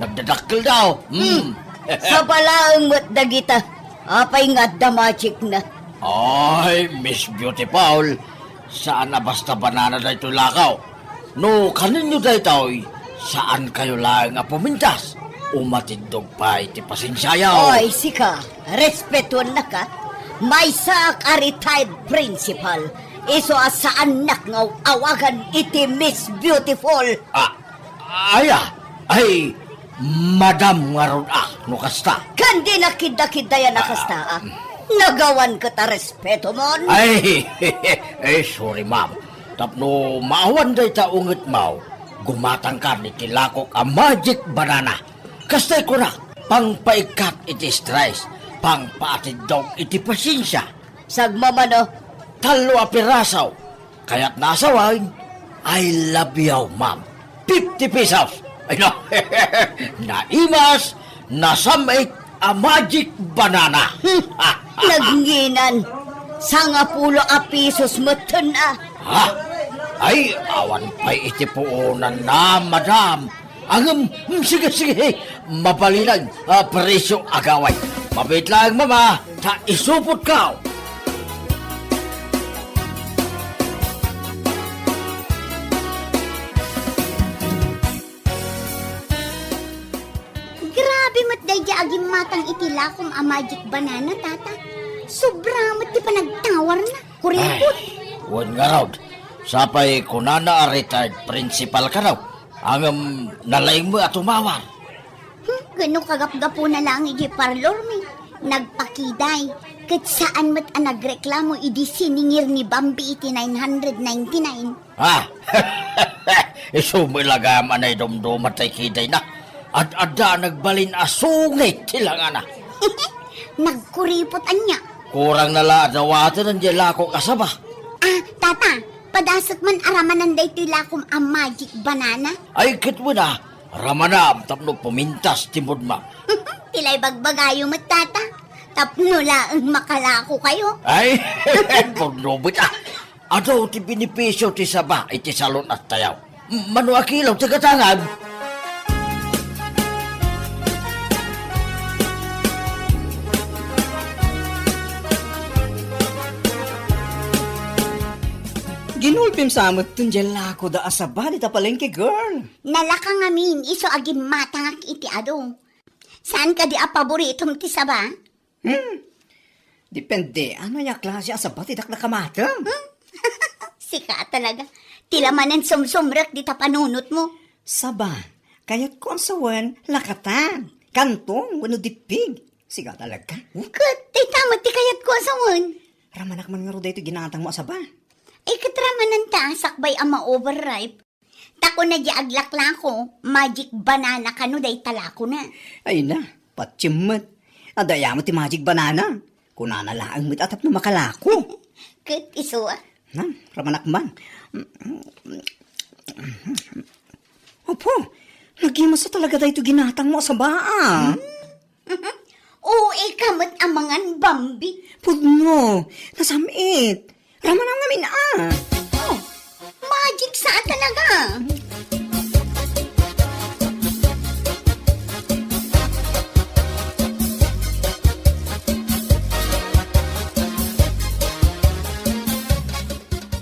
Nagdadakkel daw. Sa palaang mo't dagita. Apay nga da magic na. Ay, Miss Beautiful, saan na basta banana da ito lakaw? No, kaninyo da ito, saan kayo lang nga pumintas? Umatindog pa iti pasensyayaw. Oy, sika, respetuan na ka. May sa retired principal. Iso saan nak ngaw awagan iti Miss Beautiful. Ay, Madam nga ron no kasta. Kandi nakida-kidaya nakasta. Nagawan ka ta respeto mon. Ay, sorry ma'am. Tapno maawan day ta unget mau. Gumatang ka ni tilakok ang Magic Banana. Kastay ko na, pang paikat iti stress, pang paatidog iti pasensya. Sagmamano, Talo a pirasaw. Kaya't nasawain, I love you, ma'am. 50 pesos. Ay no, naimas, nasamit a Magic Banana. nagnginan. Sanga pulo a pisos matan Ha? Ay, awan pa'y itipuunan na, madam. Ang, sige, mabalinan, presyo agaway. Mabit lang, mama, ta isupot ka. Grabe mat dayja aging matang itilakom a Magic Banana, tata. Sobra mat di pa nagtawar na. Kuripot. Wan nga raw, sapay kunana a retired principal ka raw. Ang nalaing mo at umawar. Gano kagap-gapo na lang iji parlor mi. Nagpakiday. Kat saan mat a nagreklamo idi siningir ni Bambi iti 999. Ha? Isumilagam anay dumdumat ay kiday na. At ada nagbalin asungit silang ana. Nagkuripot anya. Kurang nala dawatan ang jelako kasaba. Ah, tata, padasok man aramanan day tilakom a Magic Banana. Ay kit mo na, ramanam tapno pumintas timod ma. Tilay bagbagayo mat tata. Tapno laang makalako kayo. Ay, pagdobit Ado ti binipisyo ti saba iti salon at tayaw. Mano akilaw ti katangan. Ginulpim sa amot tun jelako da asaba di tapalengke girl. Nalakang amin, iso agim matangak iti ado. Saan ka di a paboritom ti saba? Depende, ano niya klase asaba ti dakla kamatam. Sika talaga. Tilamanan sumsumrak di tapanunot mo. Saba, kayat ko ang sawan, lakatan, kantong, wano dipig. Siga talaga. Kat, ay tama ti kayat ko asawan. Ramanak man nga ro dito ginatang mo asaba. Ay katramanan ta, sakbay ama overripe. Tako na di aglakla ko, Magic Banana kano day talako na. Ay na, patsimmat. Adaya mo ti Magic Banana. Kunana laang mit atap na makalako. Kat, iso Na, ramanak man. Opo, nagima sa talaga dito ginatang mo asaba. Oo, kamot amangan Bambi. Pudno, nasamit. Ramanang namin Oh, magic saan talaga?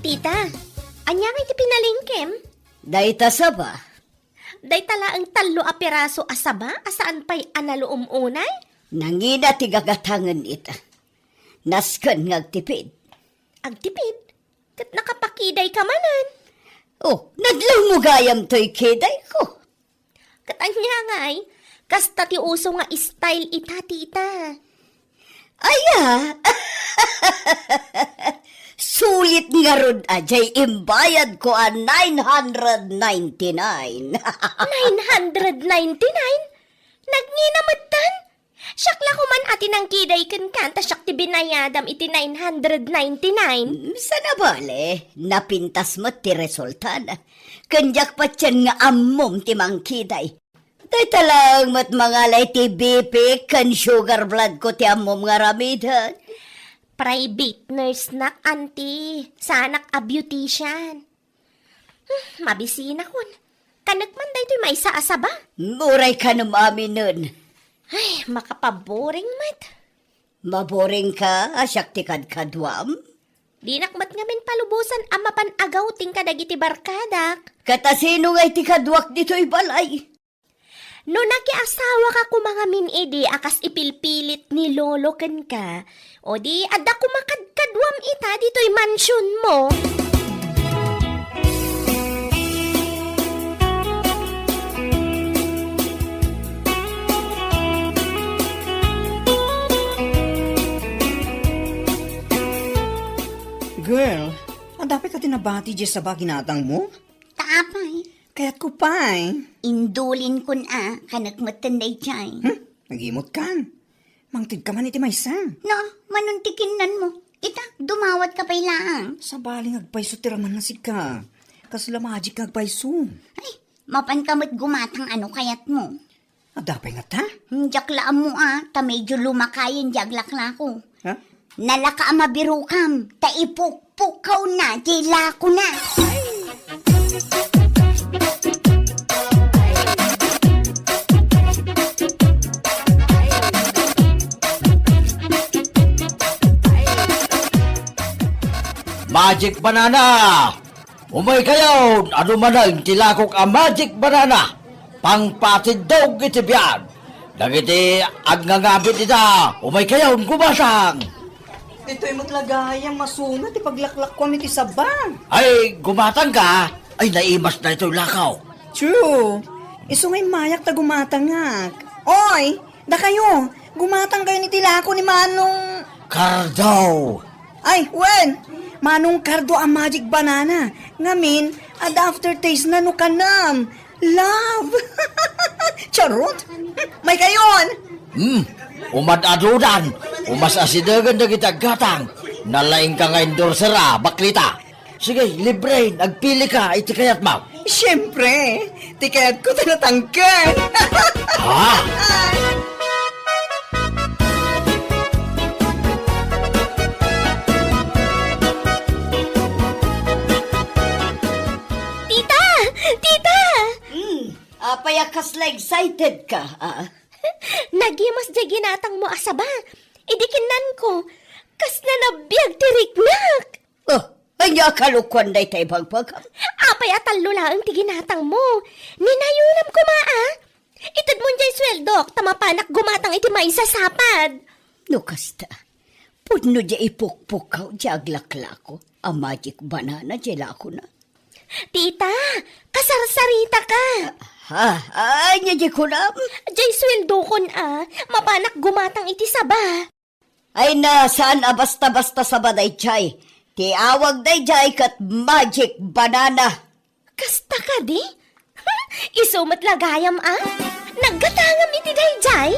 Tita, anya nga iti pinalingkem? Dayta saba. Day tala ang talo a piraso asaba, asaan pa'y analo umunay? Nangina ti gagatangan ita. Naskan ngagtipid. Agtipid. Kat nakapakiday ka manan. Oh, nadlaw mo gayam to'y kiday ko. Katanya nga'y, kasta ti uso nga style ita, tita. Aya! Sulit nga rod ajay imbayad ko a 999. 999? Nagninamatan? Syakla ko man atin ang kiday kan kanta syak ti binayadam iti 999. Sana bale, napintas mo ti resultan. Kanjak pa tiyan nga ammom ti mangkiday. Tay talang mat mangalay ti BP kan sugar blood ko ti ammom nga ramidan. Private nurse nak, auntie. Sanak a beautician. Mabisina kun. Kanagman da ito'y may saasa ba? Muray ka numami nun. Ay, makapaboring mat. Maboring ka, asyak ti kadkadwam. Di nakmat ngamin palubusan ang mapanagaw ting kadagiti barkadak. Katasino nga iti kadwak dito'y balay. No nakiasawa ka kumangamin edi akas ipilpilit ni lolo ken ka. O di adda kumakadkadwam ita dito'y mansyon mo. Girl, dapat ka tinabati dyan sa baginatang mo? Taapay. Kaya't ko pa eh. Indulin kun kanagmatan day chay. Nagimot kan. Mangtid ka man iti maysa. No, manuntikinan mo. Ita, dumawat ka pa ilang. Sa baling agpayso tiraman na sika. Kasla magic agpayso. Ay, mapan kamot gumatang ano kayat mo. Dapat nga ta? Jaklaan mo ta medyo lumakayin jaglakla ko. Ha? Nalaka mabirukam, taipukpukaw na, jila ko na. Magic banana! Umay kayo, ano man ang tilakok ang magic banana? Pangpatidog iti biyan. Dagiti agngangabit ita, umay kayo, gumasang! Ito'y matlagayang masunat, ipaglaklak ko iti sabang. Ay, gumatang ka? Ay, naimas na ito'y lakaw. True. Iso ngay mayak ta gumatangak. Oy, da kayo, gumatang kayo ni tilako ni Manong... Cardo! Ay, wen! Manong Cardo ang magic banana. Ngamin, ad aftertaste na no kanam. Love! Charot! May kayon! Umad-adudan, umasasidagan na kita gatang, nalaing ka nga endorsera, baklita. Sige, libre, nagpili ka, iti kayat mo. Siyempre, tikayat ko tinatangkan. Ha? Tita! Tita! Apayakas la excited ka, Nagimas di ginatang mo asaba. Idikinan ko. Kas na nabiyag tiriknak. Oh, ay nga kalukwan na ita ibang pagkam. Apay atalo lang ti ginatang mo. Ninayulam ko Itad mo dyan sweldo. Tamapanak gumatang iti may sasapad. No kasta, pudno di ipukpukaw di aglaklako. Ang magic banana di lako na. Tita, kasarsarita ka. Ha, ay niya di kunam. Dyan sweldo kon mapanak gumatang iti saba. Ay na, saan basta-basta sa baday chay? Ti awag day jay kat magic banana. Kasta ka di? Isumat lagayam Naggatangam iti dayjay?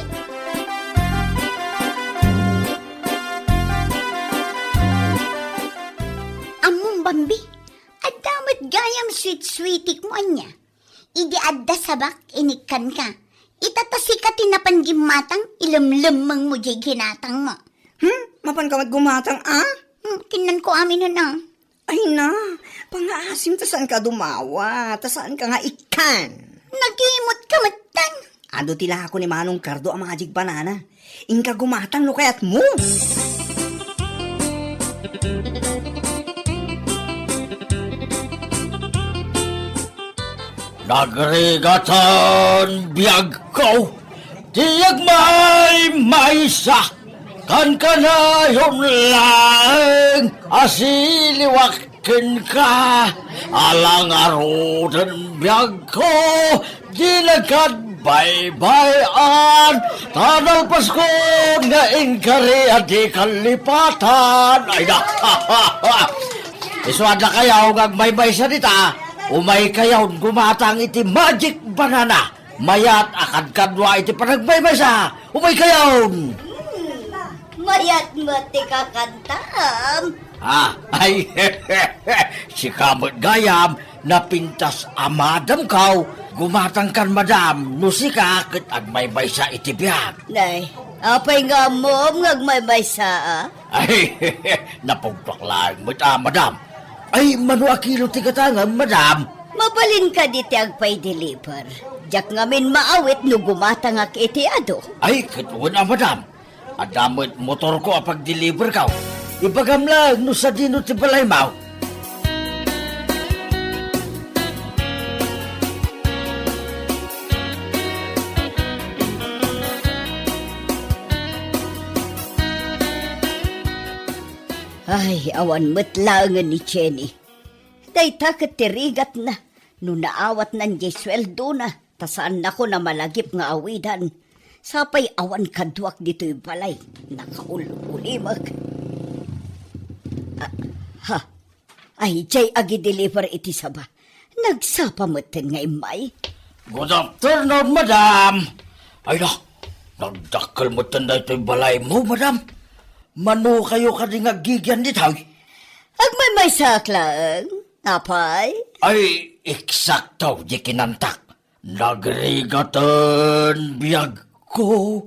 Among Bambi, adamat gayam sweet-sweetik mo anya. Idi adda sabak inikan ka. Itatasi ka tinapan gimatang ilamlamang mo jay ginatang mo. Mapan ka gumatang, Kinan ko amin na. Ay na, pangaasim ta saan ka dumawa, ta saan ka nga ikan. Nagimot ka matang. Ado tila ako ni Manong Cardo ang magic banana. Ingka gumatang no kayat mo. Nagrigatan biyag ko, tiyag maysa, kan kanayon lang, asiliwakin ka, alang arudan biyag ko, di nagkadbaybayan, tanang Pasko nga inkari at di kalipatan. Ay na, iswad na kayaw ngagbaybay sa dita, umay kayaw gumatang iti magic banana, mayat akad kadwa iti panagbaybay sa, umay kayaw. Mayat mo ti kakantam. Ay, si kamot gayam, napintas amadam kaw, gumatang kan madam, nusika ket agbaybay sa iti biyag. Nay, apay nga mo ngagmaybay sa Ay, napugpaklaan mo madam. Ay, manu akilo ti katangam, madam. Mabalin ka diti agpay deliver. Jak ngamin maawit no gumatang ak iti ado. Ay, katuon madam. Adamot motor ko apag deliver kaw. Ibagam lang, no sa dino ti balay maw. Ay, awan matlangan ni Jenny. Dayta katirigat na. No naawat nan jay sweldo na. Tasaan na ko na malagip nga awidan. Sapay awan kaduak dito'y balay. Nakaulimak. Ay, jay agi deliver iti saba. Nagsapamatan nga imay. Good afternoon, madam. Ay na, nagdakal mo tanda ito'y balay mo, madam. Manu kayo ka rin agigyan ditaw. Agmay may saklang. Apay? Ay, eksakto di kinantak. Nagrigatan biyag ko,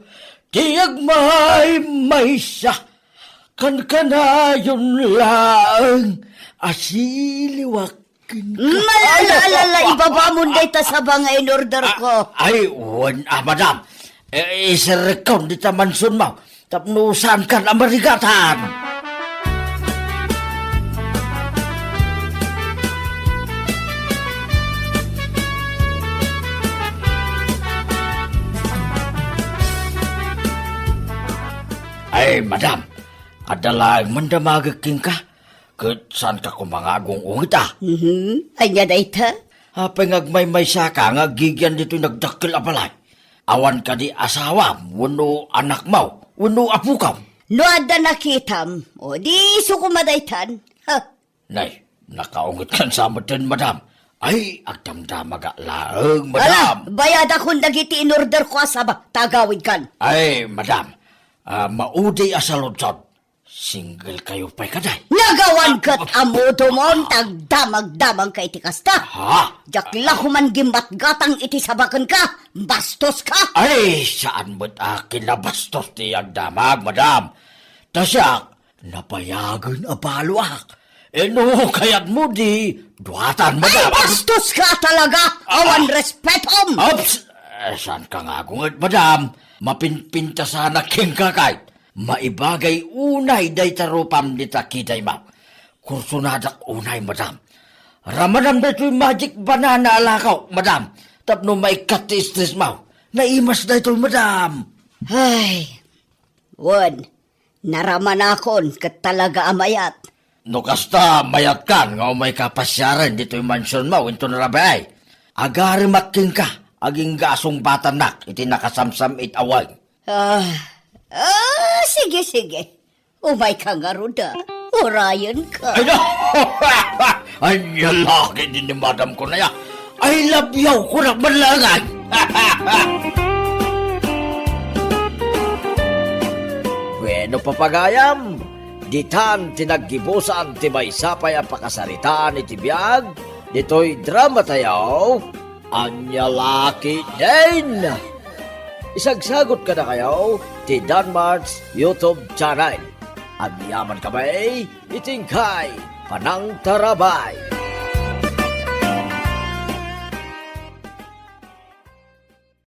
tiyag may siya. Kan kanayon lang, asiliwakin ka. Malalala, ibaba mo dito sa banga in order ko. Ay, madam. Isirikaw di tamansun mo. Tapnusan kan amarigatan. Ay, madam. Adalah mandamagaking ka. Ket saan ka kumangagong ungit Ay nga dayta? Apay ngagmay saka ngagigyan dito nagdakkel abalay. Awan ka di asawa, wano anak mo, wano apo ka. No ada nakitam, o di iso ko madaytan. Ha? Nay, nakaungit kan sa matin, madam. Ay, agdamdamaga laeng, madam. Bayad akong dagiti in order ko asaba, tagawid kan. Ay, madam, maudi asaludsod. Single kayo pa'y kaday. Nagawan kat amuto mo, tagdamag-damang ka iti kasta. Ha? Jakla human gimbat-gatang iti sabakan ka, bastos ka. Ay, saan mo't akin na bastos ti agdamag, madam? Tasyak, napayagan abaluak. No, kaya't mo di, duwatan, Ay, madam. bastos ka talaga, awan respetom. Ops! Saan ka nga gungat, madam? Mapinpinta sana king kakay. Maibagay unay day tarupam di takiday ma. Kursunadak unay, madam. Ramadam dito'y magic banana alakaw, madam. Tapno may katistis ma. Naimas dito'y, madam. Ay, wan, naraman akon kat talaga amayat. No kasta mayat kan nga may kapasyaran dito'y mansyon mo, into narabay. Agari making ka, aging gasong batanak, iti nakasamsam itawag. Sige. Umay ka nga ruda. Orayan ka. Ay na! Ay, lalaki din ni madam ko na ya. Ay, labyaw ko na malangan. Bueno, papagayam. Ditan tinaggibusan ti may sapay ang pakasaritaan iti biyag. Dito'y drama tayo. Anyalaki din. Isagsagot ka na kayo ti Danmar's YouTube channel. Ang yaman kamay, itingkay, panang tarabay.